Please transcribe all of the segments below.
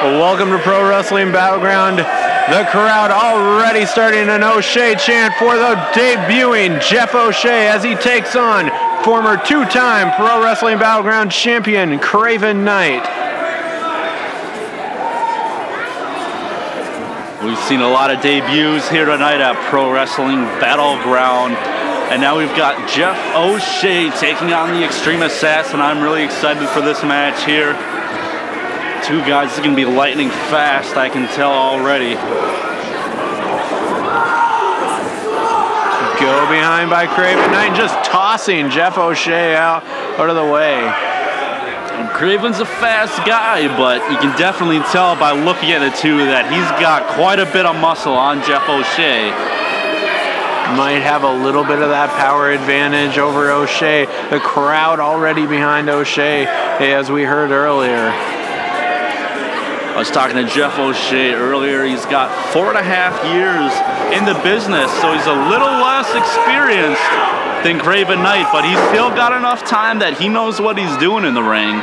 Welcome to Pro Wrestling Battleground. The crowd already starting an O'Shea chant for the debuting Jeff O'Shea as he takes on former two-time Pro Wrestling Battleground champion Craven Knyte. We've seen a lot of debuts here tonight at Pro Wrestling Battleground. And now we've got Jeff O'Shea taking on the Extreme Assassin. I'm really excited for this match here. Two guys are going to be lightning fast, I can tell already. Go behind by Craven Knyte, just tossing Jeff O'Shea out of the way. And Craven's a fast guy, but you can definitely tell by looking at the two that he's got quite a bit of muscle on Jeff O'Shea. Might have a little bit of that power advantage over O'Shea. The crowd already behind O'Shea, as we heard earlier. I was talking to Jeff O'Shea earlier. He's got 4.5 years in the business, so he's a little less experienced than Craven Knyte, but he's still got enough time that he knows what he's doing in the ring.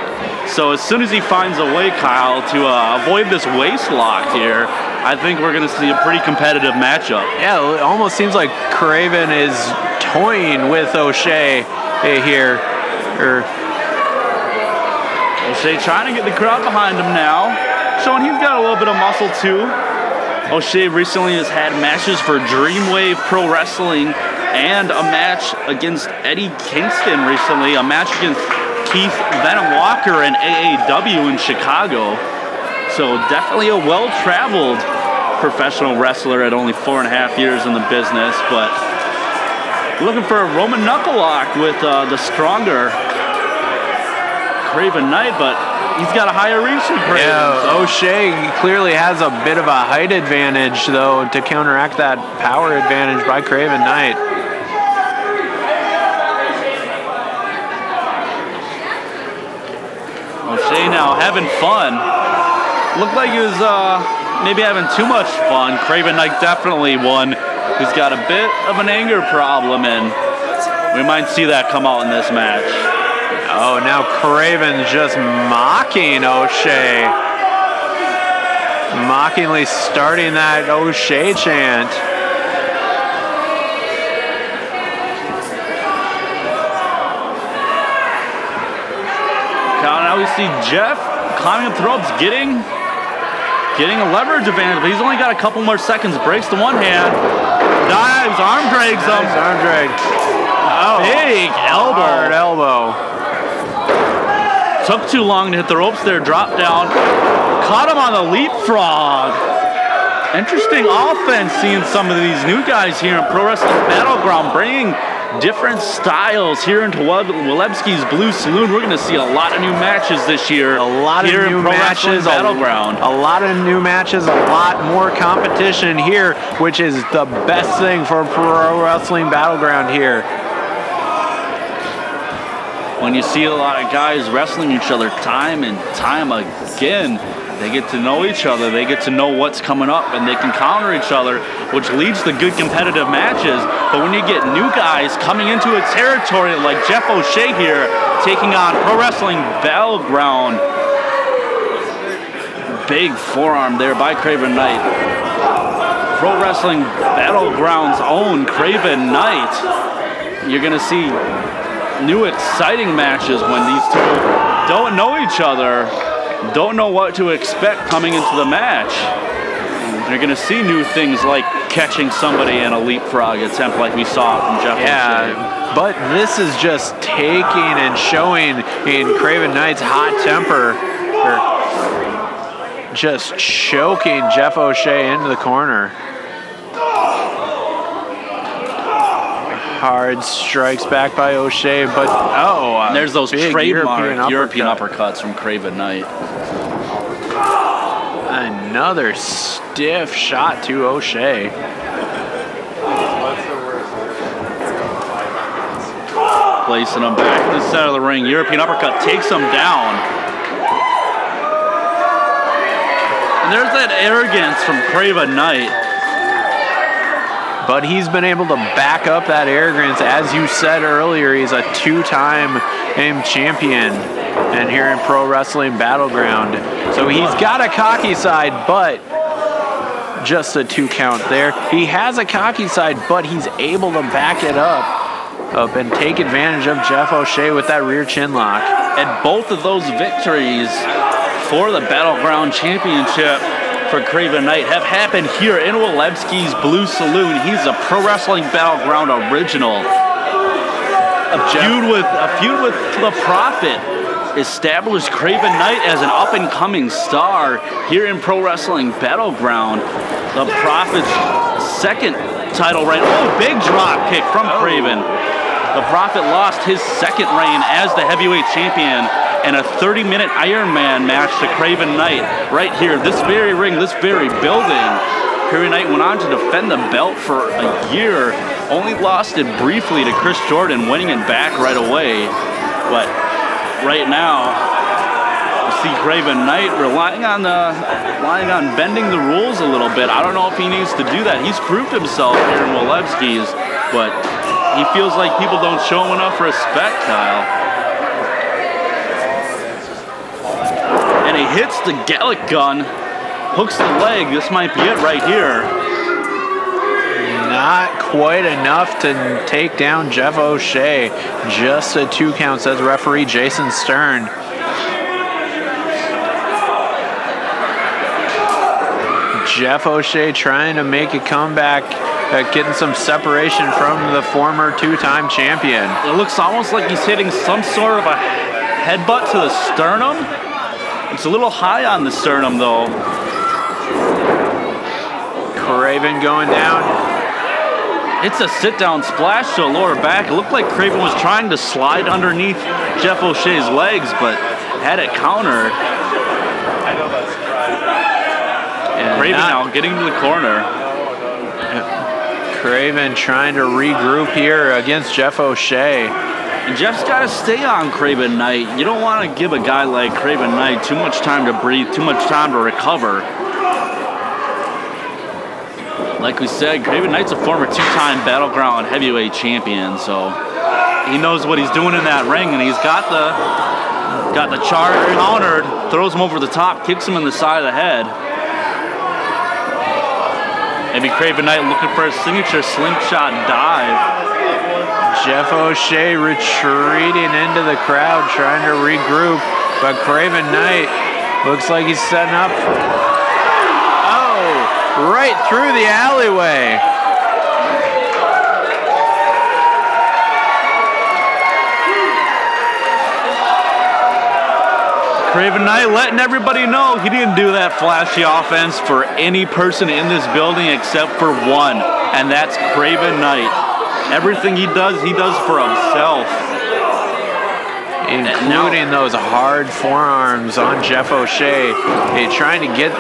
So as soon as he finds a way, Kyle, to avoid this waist lock here, I think we're going to see a pretty competitive matchup. Yeah, it almost seems like Craven is toying with O'Shea here. O'Shea trying to get the crowd behind him now, showing he's got a little bit of muscle too. O'Shea recently has had matches for Dreamwave Pro Wrestling and a match against Eddie Kingston recently, a match against Keith Venom Walker in AAW in Chicago. So definitely a well-traveled professional wrestler at only 4.5 years in the business, but looking for a Roman knuckle lock with the stronger Craven Knyte, but he's got a higher reach than Craven. Yeah, so. O'Shea clearly has a bit of a height advantage, though, to counteract that power advantage by Craven Knyte. O'Shea now having fun. Looked like he was maybe having too much fun. Craven Knyte definitely one who's got a bit of an anger problem, and we might see that come out in this match. Oh, now Craven's just mocking O'Shea. Mockingly starting that O'Shea chant. Now we see Jeff climbing up the ropes, getting a leverage advantage, but he's only got a couple more seconds. Breaks the one hand, dives, arm drags him. Nice arm drag. Oh, big elbow. Hard elbow. Took too long to hit the ropes there, dropped down. Caught him on the leapfrog. Interesting offense seeing some of these new guys here in Pro Wrestling Battleground bringing different styles here into Walebski's Blue Saloon. We're going to see a lot of new matches this year. A lot of new matches, Battleground. A lot of new matches, a lot more competition here, which is the best thing for Pro Wrestling Battleground here. When you see a lot of guys wrestling each other time and time again, they get to know each other, they get to know what's coming up, and they can counter each other, which leads to good competitive matches. But when you get new guys coming into a territory like Jeff O'Shea here, taking on Pro Wrestling Battleground, big forearm there by Craven Knyte. Pro Wrestling Battleground's own Craven Knyte. You're gonna see new exciting matches when these two don't know each other, don't know what to expect coming into the match. You're going to see new things like catching somebody in a leapfrog attempt like we saw from Jeff O'Shea. But this is just taking and showing in Craven Knight's hot temper. Just choking Jeff O'Shea into the corner. Hard strikes back by O'Shea, but and there's those trademark European uppercut. uppercuts from Craven Knyte. Another stiff shot to O'Shea. Placing him back in the center of the ring. European uppercut takes him down. And there's that arrogance from Craven Knyte. But he's been able to back up that arrogance. As you said earlier, he's a two-time champion. and here in Pro Wrestling Battleground. So he's got a cocky side, but just a 2 count there. He has a cocky side, but he's able to back it up and take advantage of Jeff O'Shea with that rear chin lock. And both of those victories for the Battleground Championship for Craven Knyte have happened here in Walewski's Blue Saloon. He's a Pro Wrestling Battleground original. A feud with the Prophet established Craven Knyte as an up-and-coming star here in Pro Wrestling Battleground. The Prophet's second title reign. Oh, big drop kick from Craven. The Prophet lost his second reign as the heavyweight champion in a 30-minute Iron Man match to Craven Knyte right here, this very ring, this very building. Craven Knyte went on to defend the belt for a year, only lost it briefly to Chris Jordan, winning it back right away. But right now, you see Craven Knyte relying on bending the rules a little bit. I don't know if he needs to do that. He's proved himself here in Walewski's, but he feels like people don't show him enough respect, Kyle. And he hits the Gallic gun, hooks the leg. This might be it right here. Not quite enough to take down Jeff O'Shea. Just a 2 count, says referee Jason Stern. Jeff O'Shea trying to make a comeback, getting some separation from the former 2-time champion. It looks almost like he's hitting some sort of a headbutt to the sternum. It's a little high on the sternum though. Craven going down. It's a sit-down splash to a lower back. It looked like Craven was trying to slide underneath Jeff O'Shea's legs, but had it countered. Craven now getting to the corner. Craven trying to regroup here against Jeff O'Shea. And Jeff's got to stay on Craven Knyte. You don't want to give a guy like Craven Knyte too much time to breathe, too much time to recover. Like we said, Craven Knight's a former 2-time Battleground heavyweight champion, so he knows what he's doing in that ring, and he's got the charge countered, throws him over the top, kicks him in the side of the head. Maybe Craven Knyte looking for a signature slingshot dive. Jeff O'Shea retreating into the crowd, trying to regroup, but Craven Knyte looks like he's setting up. Oh, right through the alleyway. Craven Knyte letting everybody know he didn't do that flashy offense for any person in this building except for one, and that's Craven Knyte. Everything he does for himself. Including those hard forearms on Jeff O'Shea. He's trying to get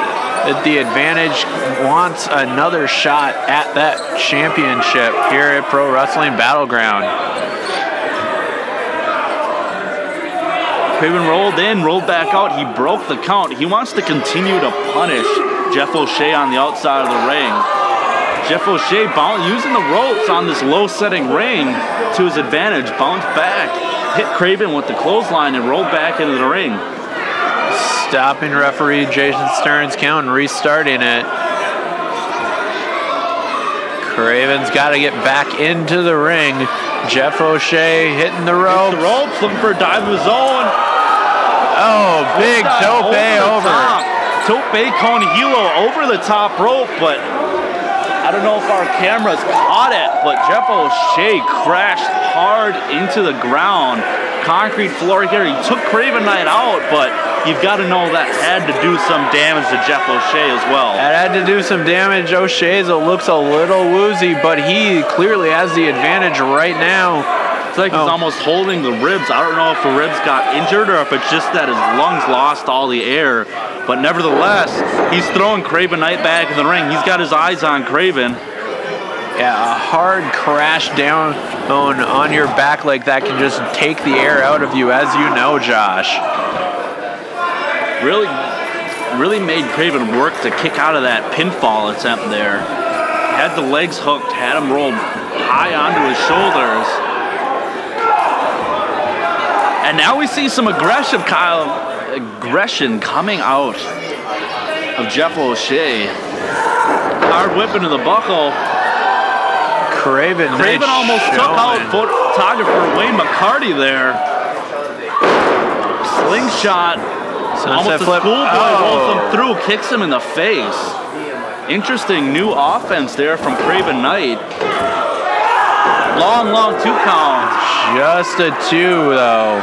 the advantage, wants another shot at that championship here at Pro Wrestling Battleground. Craven rolled in, rolled back out. He broke the count. He wants to continue to punish Jeff O'Shea on the outside of the ring. Jeff O'Shea using the ropes on this low-setting ring to his advantage. Bounced back, hit Craven with the clothesline, and rolled back into the ring. Stopping referee Jason Stern's count and restarting it. Craven's got to get back into the ring. Jeff O'Shea hitting the ropes. The ropes, looking for a dive of his own. Oh, big tope over. Tope con hilo over the top rope, but I don't know if our cameras caught it, but Jeff O'Shea crashed hard into the ground. Concrete floor here. He took Craven Knyte out, but you've got to know that had to do some damage to Jeff O'Shea as well. That had to do some damage. O'Shea looks a little woozy, but he clearly has the advantage right now. It's like he's almost holding the ribs. I don't know if the ribs got injured or if it's just that his lungs lost all the air. But nevertheless, he's throwing Craven Knyte back in the ring. He's got his eyes on Craven. Yeah, a hard crash down on your back like that can just take the air out of you, as you know, Josh. Really made Craven work to kick out of that pinfall attempt there. Had the legs hooked, had him rolled high onto his shoulders. And now we see some aggression coming out of Jeff O'Shea. Hard whip into the buckle. Craven almost took out photographer Wayne McCarty there. Slingshot. Almost a schoolboy rolls him through, kicks him in the face. Interesting new offense there from Craven Knyte. Long 2 count. Just a 2 though.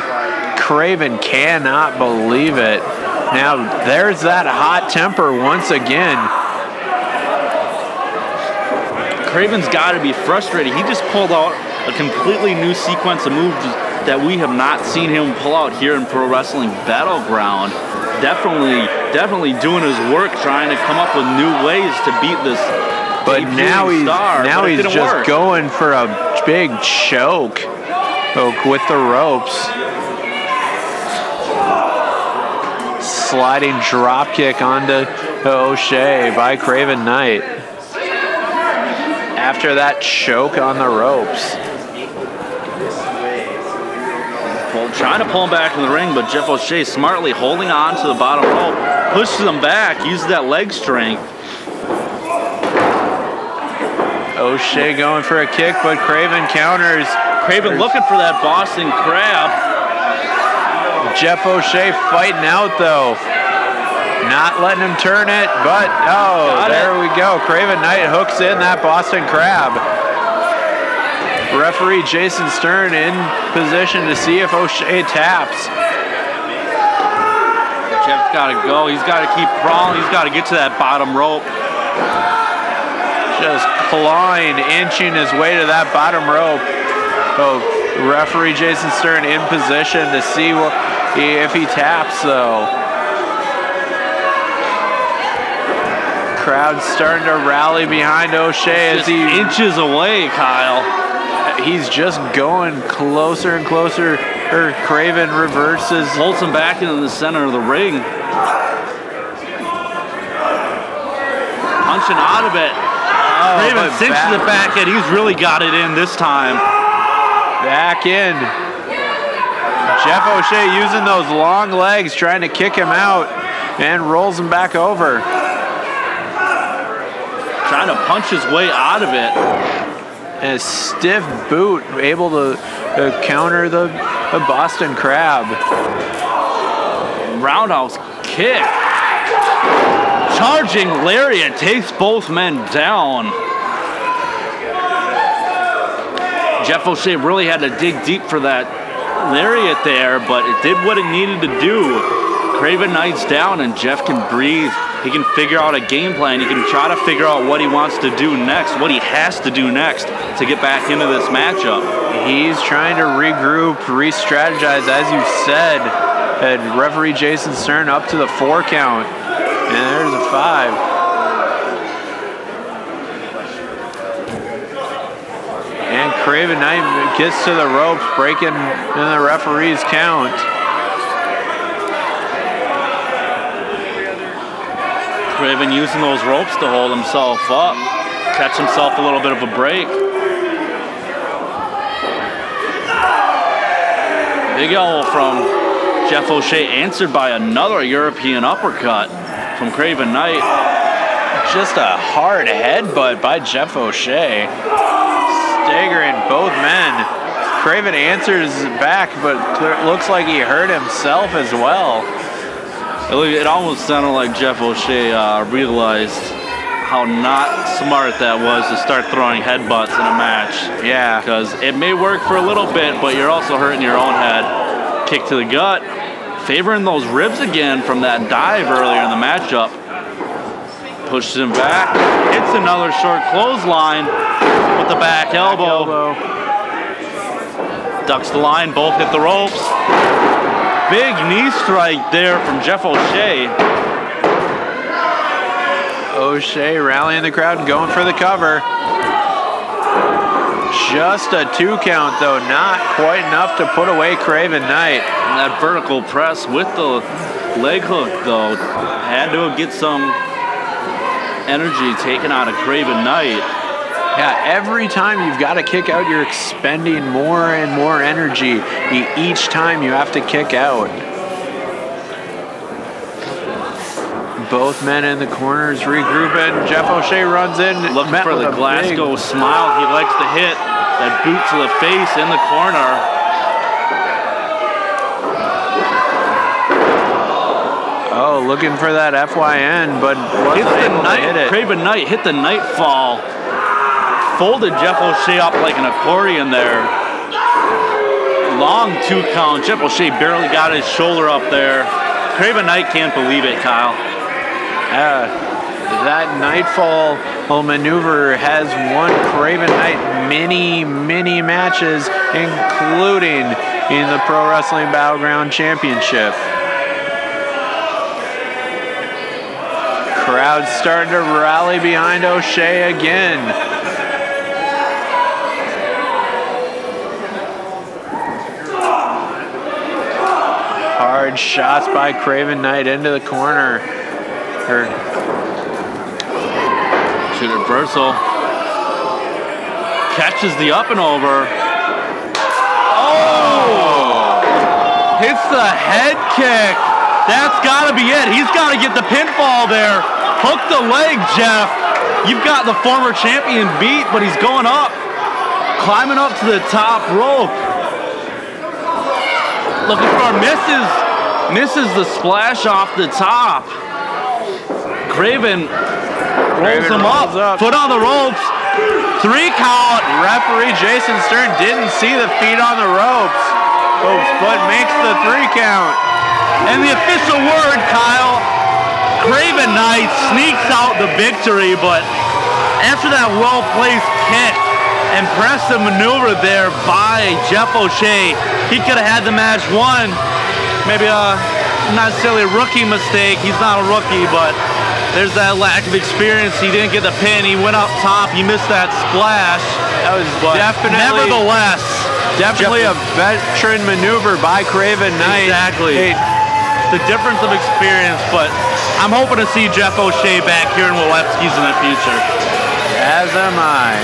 Craven cannot believe it. Now there's that hot temper once again. Craven's got to be frustrated. He just pulled out a completely new sequence of moves that we have not seen him pull out here in Pro Wrestling Battleground. Definitely doing his work, trying to come up with new ways to beat this. But now he's just going for a big choke with the ropes. Sliding drop kick onto O'Shea by Craven Knyte. After that choke on the ropes. Trying to pull him back in the ring, but Jeff O'Shea smartly holding on to the bottom rope, pushes him back, uses that leg strength. O'Shea going for a kick, but Craven counters. Craven looking for that Boston Crab. Jeff O'Shea fighting out though. Not letting him turn it, but there we go. Craven Knyte hooks in that Boston Crab. Referee Jason Stern in position to see if O'Shea taps. Jeff's got to go. He's got to keep crawling. He's got to get to that bottom rope. Just clawing, inching his way to that bottom rope. Referee Jason Stern in position to see if he taps though. Crowd's starting to rally behind O'Shea as he inches away, Kyle. He's just going closer and closer. Craven reverses. Holds him back into the center of the ring. Punching out of it. Craven cinches it back in. He's really got it in this time. Back in. Jeff O'Shea using those long legs, trying to kick him out, and rolls him back over. Trying to punch his way out of it. And a stiff boot, able to counter the Boston Crab. Roundhouse kick. Charging lariat takes both men down. Jeff O'Shea really had to dig deep for that lariat there, but it did what it needed to do. Craven Knight's down and Jeff can breathe. He can figure out a game plan. He can try to figure out what he wants to do next, what he has to do next to get back into this matchup. He's trying to regroup, re-strategize, as you said. And referee Jason Stern up to the 4 count. And there's a 5. And Craven Knight gets to the ropes, breaking in the referee's count. Craven using those ropes to hold himself up, catch himself a little bit of a break. Big elbow from Jeff O'Shea, answered by another European uppercut from Craven Knight. Just a hard headbutt by Jeff O'Shea, staggering both men. Craven answers back, but it looks like he hurt himself as well. It almost sounded like Jeff O'Shea realized how not smart that was to start throwing headbutts in a match. Yeah. Because it may work for a little bit, but you're also hurting your own head. Kick to the gut. Favoring those ribs again from that dive earlier in the matchup. Pushes him back. Hits another short clothesline with the back elbow. Ducks the line, both hit the ropes. Big knee strike there from Jeff O'Shea. O'Shea rallying the crowd and going for the cover. Just a 2 count though, not quite enough to put away Craven Knight. And that vertical press with the leg hook though, had to get some energy taken out of Craven Knight. Yeah, every time you've got to kick out, you're expending more and more energy. Each time you have to kick out. Both men in the corners regrouping. Jeff O'Shea runs in. Looking for the Glasgow smile. He likes to hit that boot to the face in the corner. Oh, looking for that FYN, but wasn't able to hit it. Craven Knyte hit the Knight fall. Folded Jeff O'Shea up like an accordion there. Long 2 count. Jeff O'Shea barely got his shoulder up there. Craven Knyte can't believe it, Kyle. That Nightfall maneuver has won Craven Knyte many matches, including in the Pro Wrestling Battleground Championship. Crowd's starting to rally behind O'Shea again. Hard shots by Craven Knyte into the corner. Shoot reversal. Catches the up and over. Oh! Hits the head kick. That's got to be it. He's got to get the pinfall there. Hook the leg, Jeff. You've got the former champion beat, but he's going up. Climbing up to the top rope. Looking for misses the splash off the top. Craven rolls him up. Foot on the ropes. 3 count. Referee Jason Stern didn't see the feet on the ropes, but makes the 3 count. And the official word, Kyle, Craven Knyte sneaks out the victory, but after that well-placed kick and impressive maneuver there by Jeff O'Shea, he could have had the match won. Maybe not necessarily a rookie mistake. He's not a rookie, but there's that lack of experience. He didn't get the pin. He went up top. He missed that splash. That was definitely, nevertheless, definitely a veteran maneuver by Craven Knyte. Exactly. The difference of experience, but I'm hoping to see Jeff O'Shea back here in Walewski's in the future. As am I.